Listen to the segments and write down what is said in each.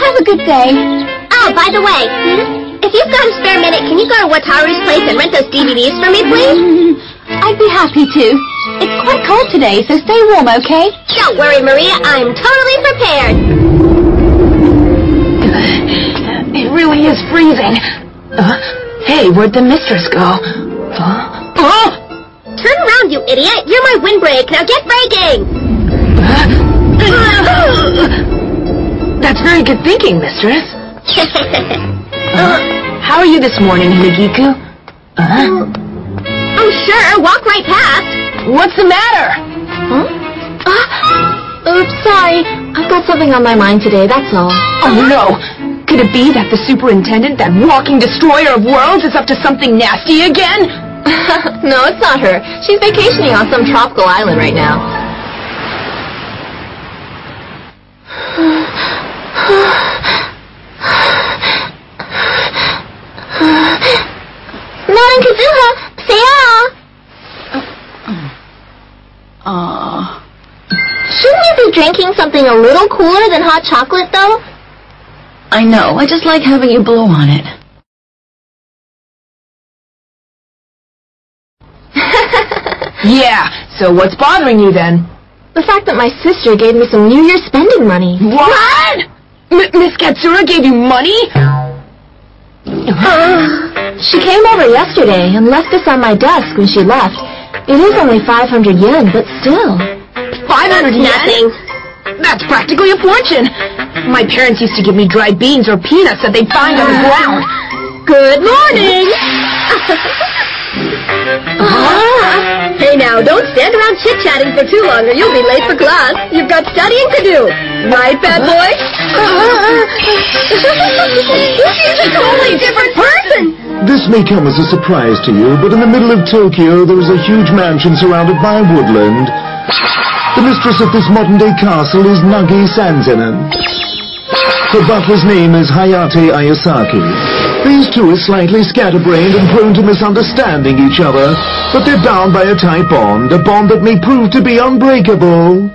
Have a good day. Oh, by the way, if you've got a spare minute, can you go to Wataru's place and rent those DVDs for me, please? I'd be happy to. It's quite cold today, so stay warm, okay? Don't worry, Maria. I'm totally prepared. It really is freezing. Hey, where'd the mistress go? Turn around, you idiot. You're my windbreak. Now get breaking. That's very good thinking, mistress. How are you this morning, Hinagiku? Oh, sure. Walk right past. What's the matter? Oops, sorry. I've got something on my mind today, that's all. Oh, no. Could it be that the superintendent, that walking destroyer of worlds, is up to something nasty again? No, it's not her. She's vacationing on some tropical island right now. Madam Kazuha, say Shouldn't you be drinking something a little cooler than hot chocolate, though? I know. I just like having you blow on it. Yeah, so what's bothering you then? The fact that my sister gave me some New Year's spending money. What? Miss Katsura gave you money? She came over yesterday and left this on my desk when she left. It is only 500 yen, but still. 500 yen? Nothing. That's practically a fortune. My parents used to give me dried beans or peanuts that they'd find on the ground. Good morning. Hey now, don't stand around chit-chatting for too long or you'll be late for class. You've got studying to do. Right, bad boy? She's a totally different person. This may come as a surprise to you, but in the middle of Tokyo there is a huge mansion surrounded by woodland. The mistress of this modern-day castle is Nagi Sanzenen. Her butler's name is Hayate Ayasaki. These two are slightly scatterbrained and prone to misunderstanding each other, but they're bound by a tight bond, a bond that may prove to be unbreakable.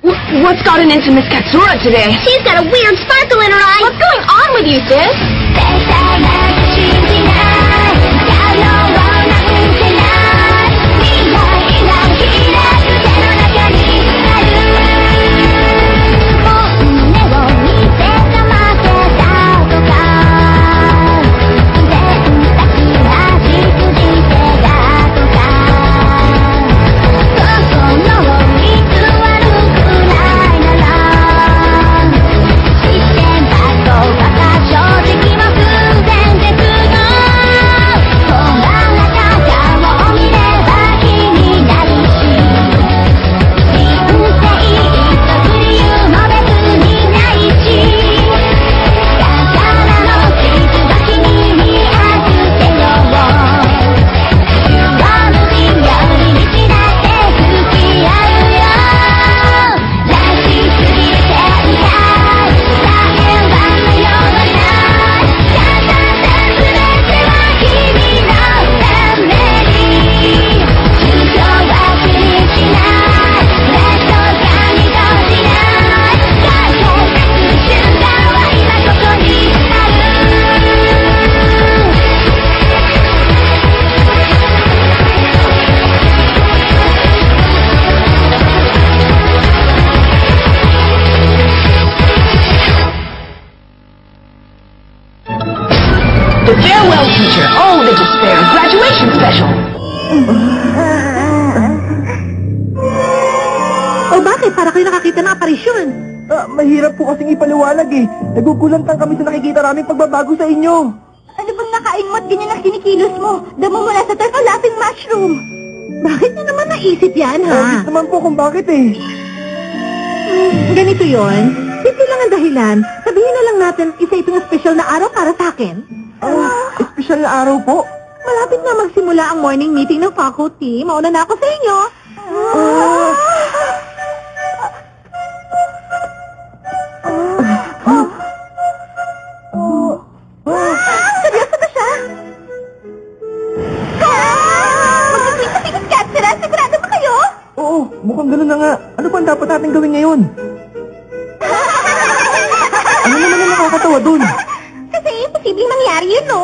What's gotten into Miss Katsura today? She's got a weird sparkle in her eye. What's going on with you, sis? The farewell teacher. Oh, the despair. Graduation special. O bakit? Para kayo nakakita ng aparisyon. Mahirap po kasing ipaliwanag eh. Nagugulantang kami sa nakikita naming pagbabago sa inyo. Ano bang nakain mo at ganyan ang kinikilos mo? Damo mo na sa turf ang laughing mushroom. Bakit niyo naman naisip yan, ha? Obvious naman po kung bakit eh. Ganito yon. Simple lang ang dahilan. Sabihin na lang natin, isa itong special na araw para sa akin. Espesyal na araw po. Malapit na magsimula ang morning meeting ng faculty. Mauna na ako sa inyo. Seryoso ba siya? Magkakita-kita cat sila. Sigurado ba kayo? Oo, mukhang gano'n na nga. Ano ba ang dapat natin gawin ngayon? Ano nakakatawa dun? Kasi imposibleng mangyari yun, no?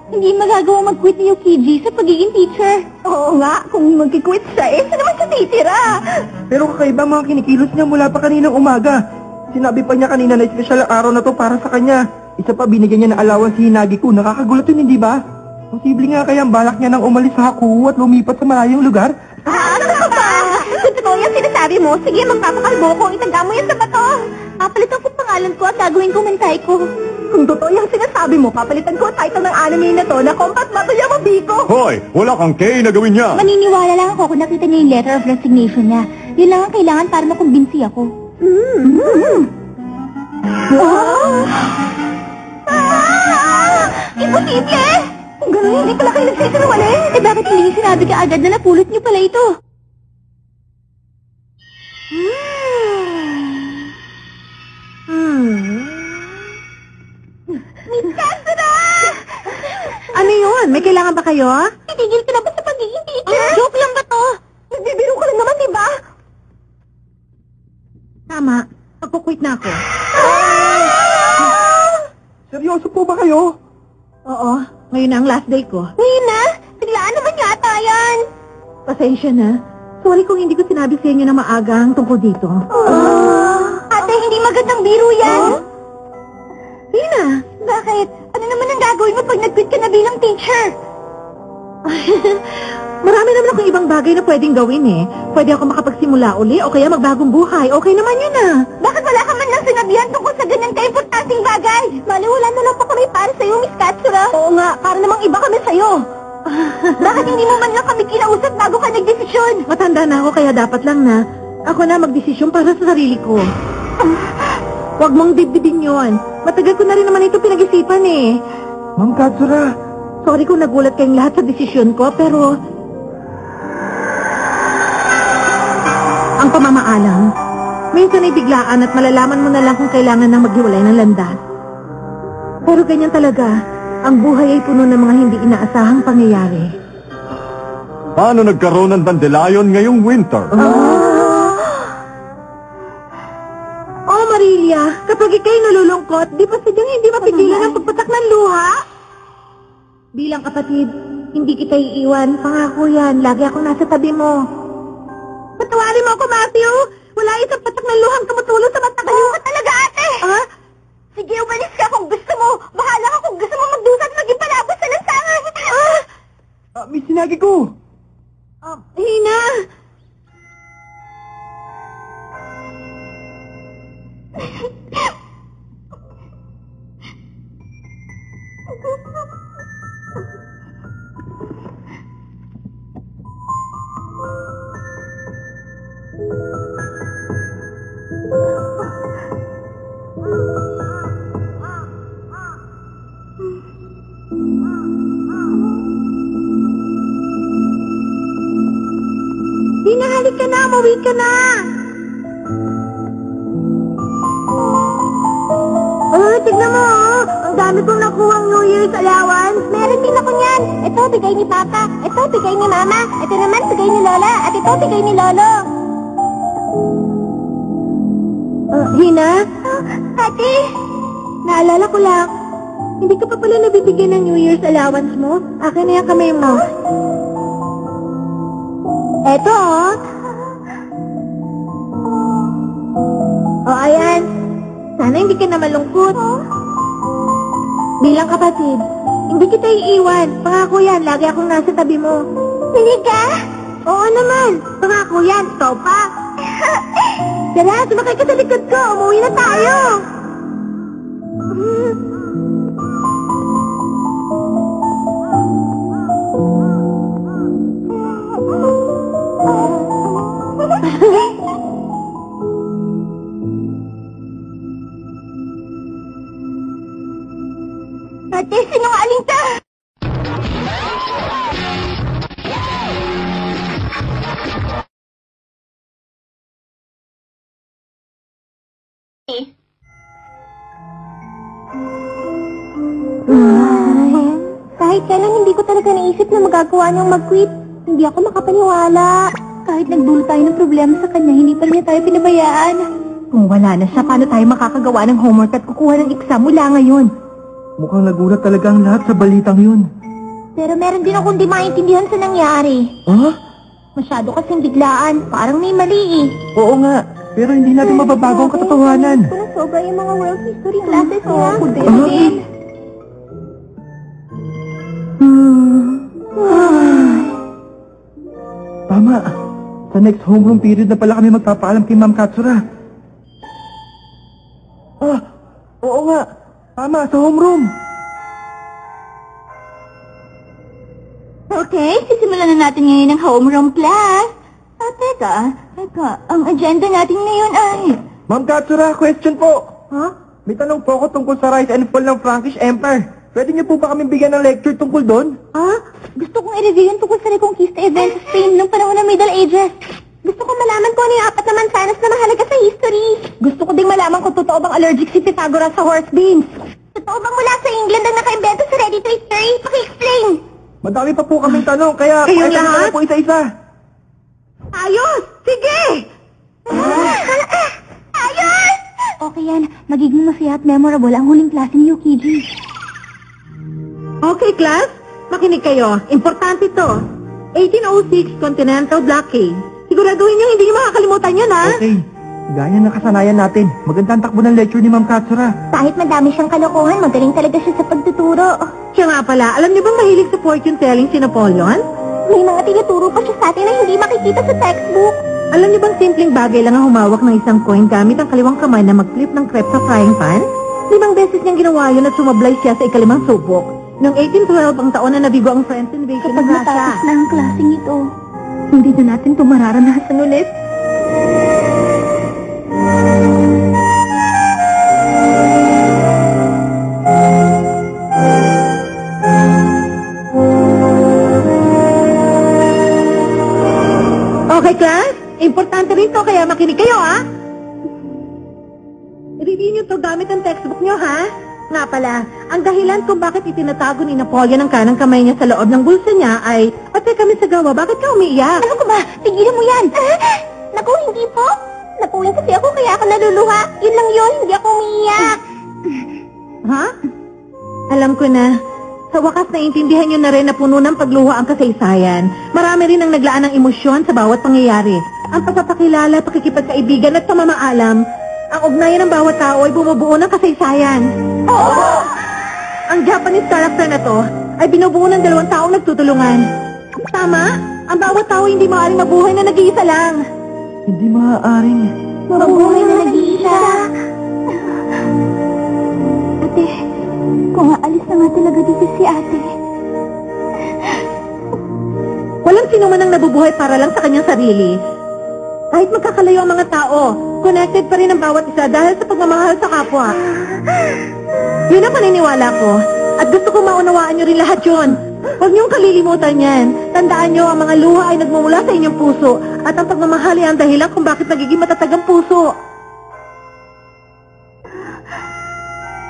Hindi magagawa mag-quit ni Yukiji sa pagiging teacher. Oo nga, kung mag-quit siya, saan naman siya titira? Pero kakaiba mga kinikilos niya mula pa kaninang umaga. Sinabi pa niya kanina na espesyal ang araw na to para sa kanya. Isa pa binigyan niya ng allowance si Hinagi-kun. Nakakagulat yun, hindi ba? Posible nga kaya ang balak niya nang umalis sa Haku at lumipat sa malayong lugar? Ano ka ba? Kung totoo yung sinasabi mo, sige, magpapakalbo ko. Itaga mo yan sa bato. Papalitan ko pangalan ko at gagawin ko mensahe ko. Kung totoo yung sinasabi mo, papalitan ko ang title ng anime na to na Combat Battle Yamabiko. Hoy, wala kang K na gawin niya. Maniniwala lang ako kung nakita niya yung letter of resignation niya. Yun lang ang kailangan para makumbinsi ako. Imposible! Kung gano'n, hindi pala kayo nagsisinungaling. Eh bakit hindi sinabi ka agad na napulot niyo pala ito? Miss Katsura! Ano yun? May kailangan ba kayo? Titigil ka na ba sa pagiging teacher? Joke lang ba to? Nagbibiro ka lang naman, diba? Tama. Magkukwit na ako. Seryoso po ba kayo? Oo. Ngayon na ang last day ko. Ngayon na? Biglaan naman yata yan. Pasensya na. Sorry kung hindi ko sinabi sa inyo na maagang tungkol dito. Ate, hindi magandang biro yan. Hina, bakit? Ano naman ang gagawin mo pag nag-quit ka na bilang teacher? Marami naman akong ibang bagay na pwedeng gawin eh. Pwede ako makapagsimula uli o kaya magbagong buhay. Okay naman yun ah. Bakit wala ka man lang sinabihan tungkol sa ganyan ka-importanting bagay? Maliwala na lang pa kami para sa'yo, Miss Katsura. Oo nga, para namang iba kami sa'yo. Bakit hindi mo man lang kami kinausap bago ka nagdesisyon? Matanda na ako kaya dapat lang na ako na magdesisyon para sa sarili ko. Huwag mong dibdibin yun. Matagal ko na rin naman ito pinag-isipan eh. Ma'am Katsura. Sorry kung nagulat kayong lahat sa desisyon ko, pero ang pamamaalam, minsan ay biglaan at malalaman mo na lang kung kailangan nang maghiwalay ng landas. Pero ganyan talaga, ang buhay ay puno ng mga hindi inaasahang pangyayari. Paano nagkaroon ng dandelion ngayong winter? Oh, Marilia, kapag ikay nalulungkot, di ba sadyang hindi mapigilan ang pagpatak ng luha? Bilang kapatid, hindi kita iiwan. Pangako yan, lagi akong nasa tabi mo. Patawarin mo ako, Matthew. Wala isang patak ng luhang tumutulong sa mata ko. Ka talaga, ate! Ha? Sige, umalis ka kung gusto mo. Bahala ka kung gusto mo magdusa at maging palabas sa lansangan. Miss Hinagi-ko. Hina! Hinahalik ka na, umuwi ka na! Tignan mo, ang dami kong nakuhang New Year's allowance. Meron din ako niyan. Ito, bigay ni Papa. Ito, bigay ni Mama. Ito naman, bigay ni Lola. At ito, bigay ni Lolo. Hina? Ate? Naalala ko lang. Hindi ka pa pala nabibigyan ng New Year's allowance mo. Akin na yung kamay mo. Eto, oh. Oh, ayan. Sana hindi ka na malungkot. Bilang kapatid, hindi kita iiwan. Pangako yan, lagi akong nasa tabi mo. Talaga? Oo naman. Pangako yan, topa. Tara, sumakay ka sa likod ko. Umuwi na tayo. Ate, sinungaling ka! Kahit kailan hindi ko talaga naisip na magagawa niyang mag-quit. Hindi ako makapaniwala. Kahit nagdulot tayo ng problema sa kanya, hindi pa niya tayo pinabayaan. Kung wala na siya, paano tayo makakagawa ng homework at kukuha ng exam mula ngayon? Mukhang nagulat talaga ang lahat sa balitang yun. Pero meron din akong di maintindihan sa nangyari. Ha? Masyado kasing biglaan. Parang may mali eh. Oo nga, pero hindi natin mababago ang katotohanan. Kung sobra yung mga world history classes niya. Ako din. Tama. Sa next homeroom period na pala kami magpapaalam kay Ma'am Katsura. Oo nga. Tama, sa homeroom. Okay, sisimulan na natin ngayon ang homeroom class. Teka, ang agenda natin ngayon ay... Ma'am Katsura, question po. Huh? May tanong po ako tungkol sa rise and fall ng Frankish Empire. Pwede niyo po ba kami bigyan ng lecture tungkol doon? Gusto kong i-review yung tungkol sa Reconquista event sa Spain noong panahon ng Middle Ages. Gusto ko malaman kung ano yung 4 na mansanas na mahalaga sa history. Gusto ko ding malaman kung totoo bang allergic si Pythagoras sa horse beans. Totoo bang mula sa England ang naka-invento sa ready-to-eat curry? Paki-explain. Madami pa po kaming tanong, kaya Kayong pakita lahat? na po isa-isa. Ayos! Sige! Ayos! Okay yan. Magiging masaya at memorable ang huling klase ni Yukiji. Okay, class. Makinig kayo. Importante to. 1806 Continental Blockade. Siguraduhin niyo hindi niyo makakalimutan yun, ha? Okay. Gaya ng kasanayan natin. Magandang takbo ng lecture ni Ma'am Katsura. Kahit madami siyang kalokohan, magaling talaga siya sa pagtuturo. Siya nga pala, alam niyo bang mahilig sa fortune telling si Napoleon? May mga tinuturo pa siya sa atin na hindi makikita sa textbook. Alam niyo bang simpleng bagay lang ang humawak ng isang coin gamit ang kaliwang kamay na mag-flip ng crepe sa frying pan? 5 beses niyang ginawa yun at sumablay siya sa ikalimang subok. Noong 1812, ang taon na nabigo ang French invasion ng Russia. Kapag natapos na ang klaseng ito, hindi na natin ito mararanasan ulit. Okay, class? Importante rin to, kaya makinig kayo, ha? I-review niyo to gamit ang textbook niyo, ha? Nga pala, ang dahilan kung bakit itinatago ni Napoleon ang kanang kamay niya sa loob ng bulsa niya ay, Ate kami sa gawa, bakit ka umiiyak? Ano ko ba? Tigilan mo yan! Naku, hindi po. Napuwing kasi ako kaya ako naluluha. Yun lang yun, hindi ako umiiyak. Ha? Alam ko na. Sa wakas naiintindihan niyo na rin na puno ng pagluha ang kasaysayan. Marami rin ang naglaan ng emosyon sa bawat pangyayari. Ang pagpapakilala, pakikipagkaibigan at pamamaalam. Ang ugnayan ng bawat tao ay bumubuo ng kasaysayan. Oo! Ang Japanese character na to ay binubuo ng 2 taong nagtutulungan. Tama? Ang bawat tao hindi maaaring mabuhay na nag-iisa lang. Hindi maaaring. Mabuhay na nag-iisa. Ate, kung aalis na nga talaga dito si ate. Walang sino man ang nabubuhay para lang sa kanyang sarili. Kahit magkakalayo ang mga tao, connected pa rin ang bawat isa dahil sa pagmamahal sa kapwa. Yun ang paniniwala ko. At gusto ko maunawaan nyo rin lahat yun. Huwag niyong kalilimutan yan. Tandaan nyo, ang mga luha ay nagmumula sa inyong puso. At ang pagmamahal ay ang dahilan kung bakit nagiging matatag ang puso.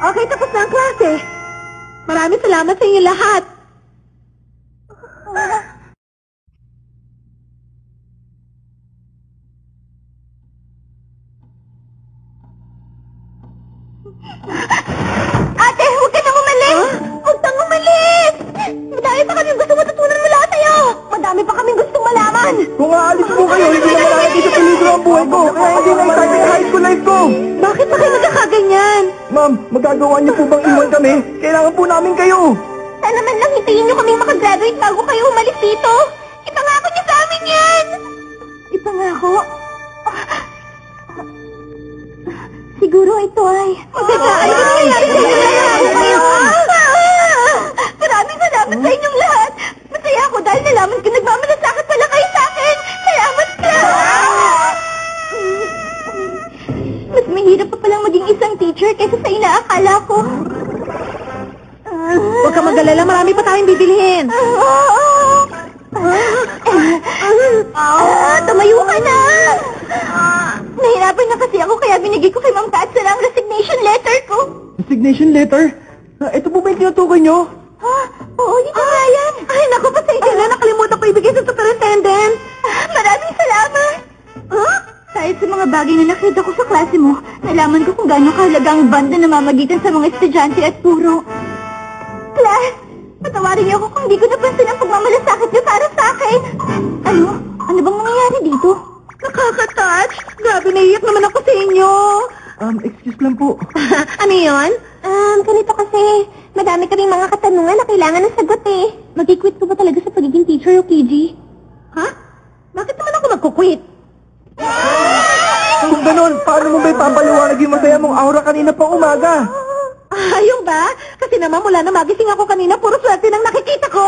Okay, tapos na ang klase. Maraming salamat sa inyo lahat. Ate, huwag ka nang umalis! Huwag kang umalis! Madami pa kaming gusto matutunan mula sa'yo! Madami pa kaming gustong malaman! Kung aalis po kayo, hindi na malalagay sa peligro ang buhay ko. Kaya hindi na excited sa high school life ko. Bakit pa kayo nagkakaganyan? Ma'am, magagawa niyo po bang iwan kami? Kailangan po namin kayo. Sana man lang hintayin niyo kaming makagraduate bago kayo umalis dito. Ipangako niyo sa amin yan! Ipangako? Siguro ito ay... Ay, nangyayari kayo! Maraming salamat sa inyong lahat. Masaya ako dahil nalaman ko nagmamalasakit pala kayo sa akin. Salamat ka! Mas mahirap pa palang maging isang teacher kaysa sa inaakala ko. Huwag ka mag-alala, marami pa tayong bibilhin. Tumayo ka na! Nahirapan na kasi ako kaya binigay ko kay Ma'am Katsura ang resignation letter ko. Resignation letter? Ito po ba yung tinutukoy niyo? Ha? Oo, dito nga yan. Ay, naku, pasensya na. Nakalimutan ko ibigay sa superintendent. Maraming salamat. Kahit sa mga mga bagay na nakita ko sa klase mo, nalaman ko kung gaano kahalaga ang banda na mamagitan sa mga estudyante at puro. Class, patawarin niyo ako kung di ko napansin ang pagmamalasakit niyo para sa akin. Ano? Ano bang nangyayari dito? Nakaka-touch. Grabe, naiyak naman ako sa inyo. Excuse lang po. Ano yun? Ganito kasi, madami kaming mga katanungan na kailangan ng sagot eh. Mag-quit ko ba talaga sa pagiging teacher o KG? Ha? Bakit naman ako magkukwit? Kung ganun, paano mo ba ipapaliwanag yung masaya mong aura kanina pa umaga? Yung ba? Kasi naman mula na magising ako kanina, puro swerte nang nakikita ko.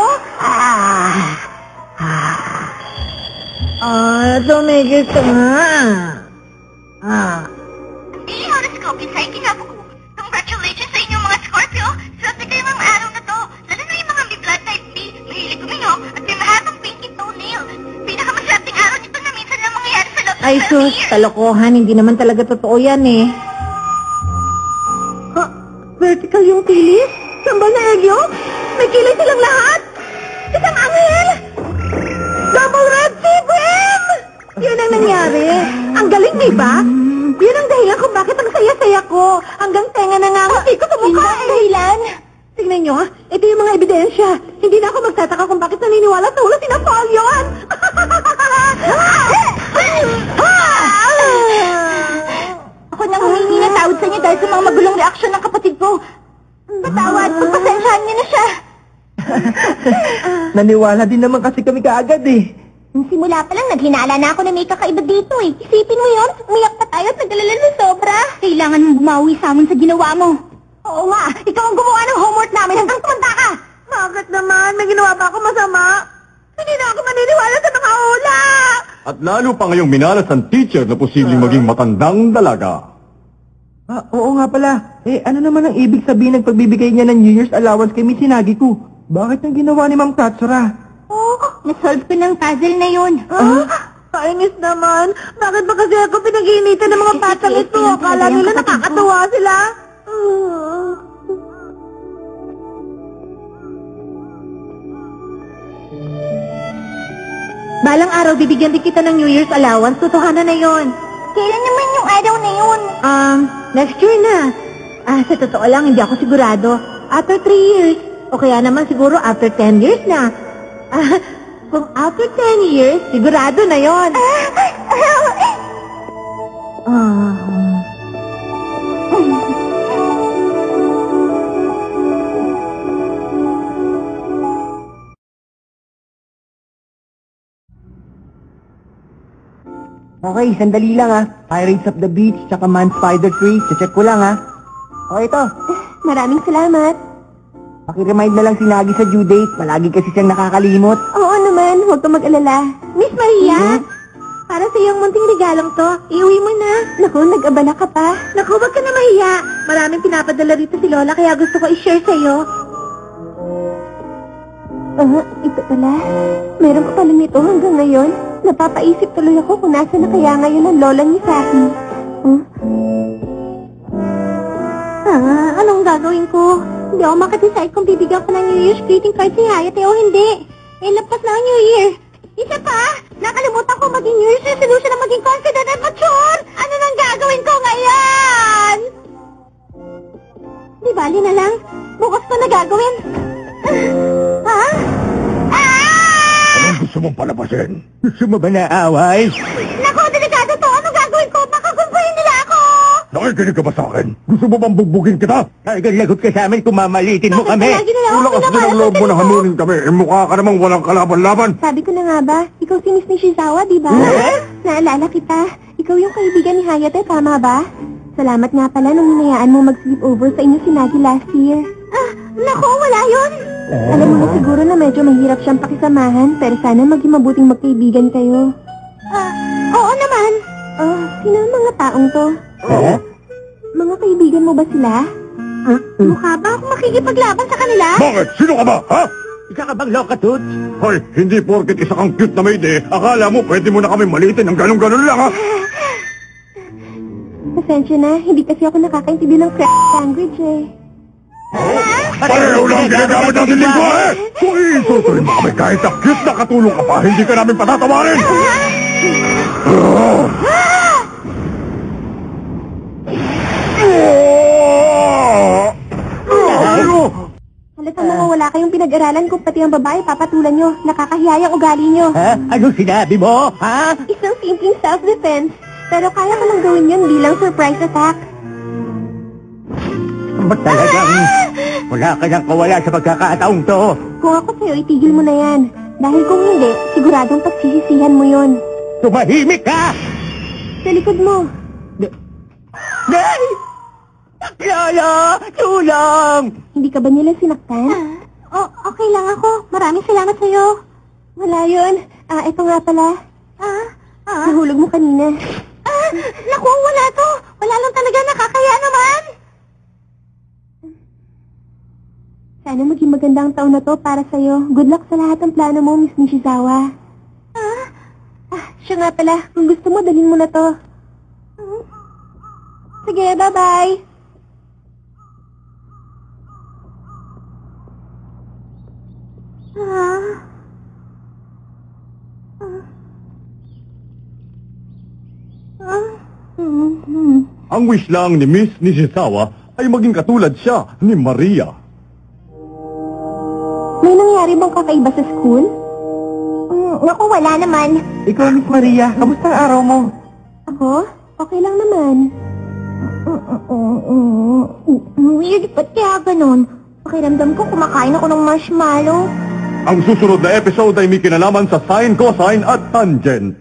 Tumigil ka nga. Daily horoscope, isa yung kinako ko. Congratulations sa inyong mga Scorpio. Swerte kayo mga araw na to. Lalo na yung mga may blood type B, mahilig kumingaw, at may mahabang pinky toenail. Pinakamaswerteng araw nito na minsan lang mangyayari sa loob ng 12 years. Ay sus, kalokohan. Hindi naman talaga totoo yan eh. Vertical yung kilis? Sambal na egyo? May kilay silang lahat? Isang angel! Double red C-beam! Yun ang nangyari. Ang galing, di ba? Yun ang dahilan kung bakit ang saya-saya ko. Hanggang tenga na nga ako sa mukha eh. Dahilan? Tingnan nyo, ito yung mga ebidensya. Hindi na ako magtataka kung bakit naniniwala sa ulo si Napoleon. Ako nang humingi na tawad sa inyo dahil sa mga magulong reaksyon ng kapatid ko. Patawad, pagpasensyahan niyo na siya. Naniwala din naman kasi kami kaagad eh. Simula pa lang, naghinala na ako na may kakaiba dito eh. Isipin mo yun, umiyak pa tayo at nag-alala na sobra. Kailangan mong bumawi sa amin sa ginawa mo. Oo nga, ikaw ang gumawa ng homework namin hanggang tumanda ka. Bakit naman? May ginawa ba ako masama? Hindi na ako maniniwala sa mga ula. At lalo pa ngayong minalas ang teacher na posibleng maging matandang dalaga. Oo nga pala. Ano naman ang ibig sabihin ng pagbibigay niya ng New Year's allowance kay Miss Hinagi-ku? Bakit ang ginawa ni Ma'am Katsura? Nasolve ko ng puzzle na yun. Kainis naman. Bakit ba kasi ako pinag-iinitan ng mga batang ito? Akala nila nakakatuwa sila. Balang araw, bibigyan din kita ng New Year's allowance. Totohanan na yon. Kailan naman yung araw na yun? Next year na. Sa totoo lang, hindi ako sigurado. After 3 years. O kaya naman siguro after 10 years na. Kung after 10 years, sigurado na yon. Okay, sandali lang Pirates of the Beach, tsaka Man Spider Tree. Check ko lang Okay ito. Maraming salamat. Paki-remind na lang si Nagi sa due date. Palagi kasi siyang nakakalimot. Oo naman, huwag ka mag-alala. Miss Maria, para sa iyong munting regalong to, iuwi mo na. Naku, nag-abala ka pa. Naku, wag ka na mahiya. Maraming pinapadala rito si Lola, kaya gusto ko i-share sa'yo. Ito pala. Meron ko pala nito hanggang ngayon. Napapaisip tuloy ako kung nasa na kaya ngayon ang lola ni Sahi. Anong gagawin ko? Hindi ako makadecide kung bibigyan ko ng New Year's greeting card si Hayate o hindi. Lampas na ang New Year. Isa pa, nakalimutan ko maging New Year's resolution na maging confident at mature. Ano nang gagawin ko ngayon? Di bali na lang. Bukas ko na gagawin. Anong gusto mong palabasin? Gusto mo ba naaway? Naku, delikado to. Anong gagawin ko? Baka gumpuhin nila ako. Nakikinig ka ba sa akin? Gusto mo bang bugbugin kita? Talagang lagot ka sa amin kung mamalitin mo kami. Lagi nila ako Ulakas din ang loob mo na hamunin kami. Mukha ka namang walang kalaban-laban. Sabi ko na nga ba, ikaw si Miss Nishizawa, di ba? Naalala kita. Ikaw yung kaibigan ni Hayate, tama ba? Salamat nga pala nung hinayaan mo mag-sleepover sa inyo si Nagi last year. Naku, wala yun. Alam mo na siguro na medyo mahirap siyang pakisamahan, pero sana maging mabuting magkaibigan kayo. Oo naman. Sino ang mga taong to? Mga kaibigan mo ba sila? Mukha ba akong makikipaglaban sa kanila? Bakit? Sino ka ba, ha? Ika ka bang loka, Toots? Hoy, hindi porket isa kang cute na maid akala mo pwede mo na kami malitin ng ganun-ganun lang, ha? Pasensya na, hindi kasi ako nakakaintindi ng crap language Pareho lang ginagamit natin lingwa, Uy, tutuloy mo kami kahit na cute na katulong ka pa, hindi ka namin patatawarin! wala kayong pinag-aralan kung pati ang babae papatulan nyo. Nakakahiya yung ugali nyo. Ha? Ano sinabi mo? Ha? Isang simpleng self-defense. Pero kaya ko lang gawin yun bilang surprise attack. Ba't talagang wala ka nang kawala sa pagkakataong to? Kung ako sa'yo, itigil mo na yan. Dahil kung hindi, siguradong pagsisisihan mo yun. Tumahimik ka! Sa likod mo. Nay! Lola! Tulong! Hindi ka ba nila sinaktan? Okay lang ako. Maraming salamat sa'yo. Wala yun. Ito nga pala. Nahulog mo kanina. Naku, wala to. Wala lang talaga, nakakaya naman. Sana maging magandang taon na to para sa'yo. Good luck sa lahat ng plano mo, Miss Nishizawa. Siya nga pala. Kung gusto mo, dalhin mo na to. Sige, bye-bye. Ang wish lang ni Miss Nishizawa ay maging katulad siya ni Maria. May nangyari bang kakaiba sa school? Naku, wala naman. Ikaw, Miss Maria, kamusta ang araw mo? Ako? Okay lang naman. Weird, ba't kaya ganun? Pakiramdam ko kumakain ako ng marshmallow. Ang susunod na episode ay may kinalaman sa sine, cosine at tangent.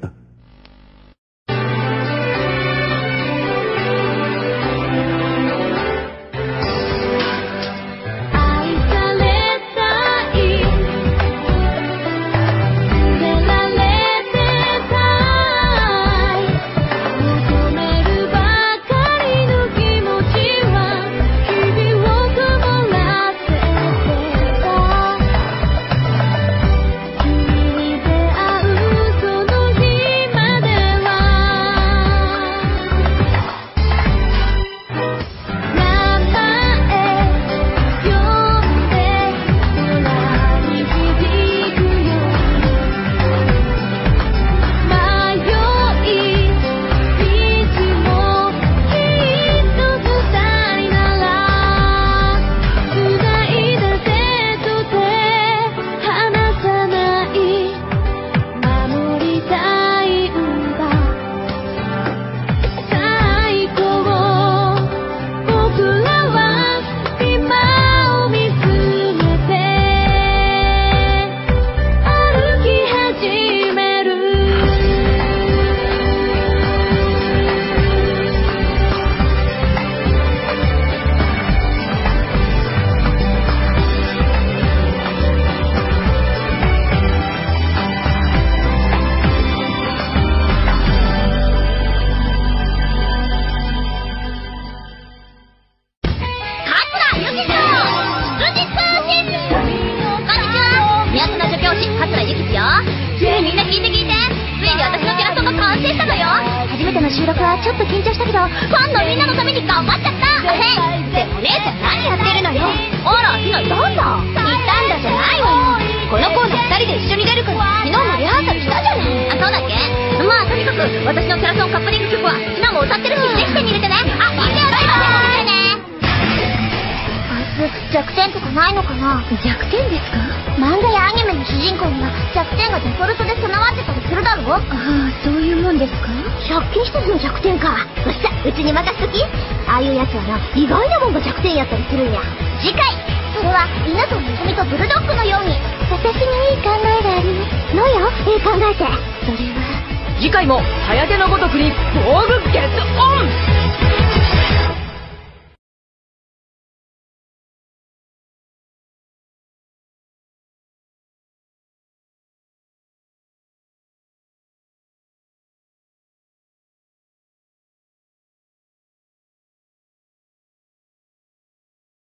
次回も、はやてのごとくに、防具ゲットオン！